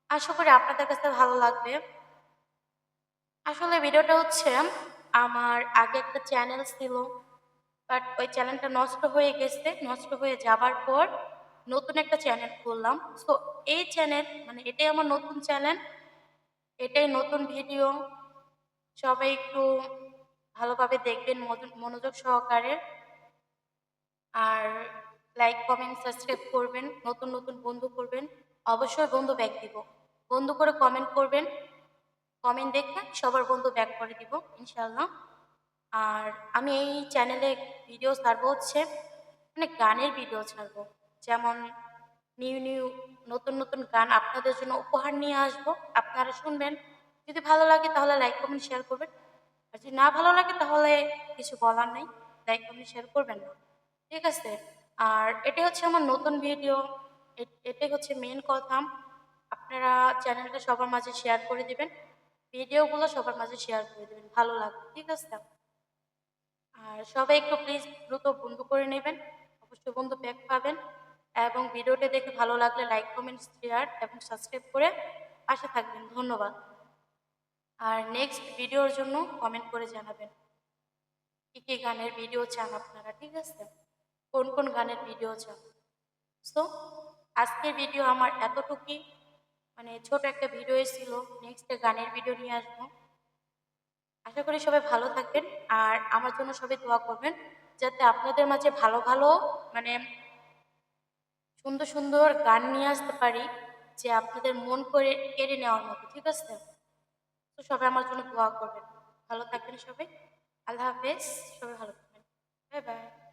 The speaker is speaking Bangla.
আশা করি আপনাদের কাছে ভালো লাগবে। আসলে ভিডিওটা হচ্ছে আমার আগে একটা চ্যানেল ছিল। বাট ওই চ্যানেলটা নষ্ট হয়ে গেছে। নষ্ট হয়ে যাবার পর নতুন একটা চ্যানেল খুললাম। সো এই চ্যানেল মানে এটাই আমার নতুন চ্যানেল। এটাই নতুন ভিডিও। সবাই একটু ভালোভাবে দেখবেন মনোযোগ সহকারে। আর লাইক, কমেন্ট, সাবস্ক্রাইব করবেন। নতুন, নতুন বন্ধু করবেন। অবশ্যই বন্ধু ব্যাক দিব। বন্ধু করে কমেন্ট করবেন। কমেন্ট দেখে সবার বন্ধু ব্যাক করে দিব ইনশাআল্লাহ। আর আমি এই চ্যানেলে ভিডিও ছাড়বো হচ্ছে মানে গানের ভিডিও ছাড়বো। যেমন নিউ নতুন নতুন গান আপনাদের জন্য উপহার নিয়ে আসবো। আপনারা শুনবেন। যদি ভালো লাগে তাহলে লাইক, কমেন্ট, শেয়ার করবেন। আর যদি না ভালো লাগে তাহলে কিছু বলার নেই। লাইক, কমেন্ট, শেয়ার করবেন না। ঠিক আছে? আর এটাই হচ্ছে আমার নতুন ভিডিও। এটাই হচ্ছে মেইন কথা। আপনারা চ্যানেলটা সবার মাঝে শেয়ার করে দিবেন। ভিডিওগুলো সবার মাঝে শেয়ার করে দিবেন। ভালো লাগবে। ঠিক আছে? আর সবাই একটু প্লিজ দ্রুত বন্ধু করে নেবেন। অবশ্যই বন্ধু ব্যাক পাবেন। এবং ভিডিওটা দেখে ভালো লাগলে লাইক, কমেন্ট, শেয়ার এবং সাবস্ক্রাইব করে পাশে থাকবেন। ধন্যবাদ। আর নেক্সট ভিডিওর জন্য কমেন্ট করে জানাবেন কি কি গানের ভিডিও চান আপনারা। ঠিক আছে? কোন কোন গানের ভিডিও চান। সো আজকের ভিডিও আমার এতটুকুই। মানে ছোট একটা ভিডিও ছিল। নেক্সট গানের ভিডিও নিয়ে আসবো। আশা করি সবাই ভালো থাকবেন। আর আমার জন্য সবাই দোয়া করবেন যাতে আপনাদের মাঝে ভালো ভালো মানে সুন্দর সুন্দর গান নিয়ে আসতে পারি যে আপনাদের মন করে কেড়ে নেওয়ার মতো। ঠিক আছে? তো সবাই আমার জন্য দোয়া করবেন। ভালো থাকবেন সবাই। আল্লাহ হাফেজ। সবাই ভালো থাকবেন। Bye bye.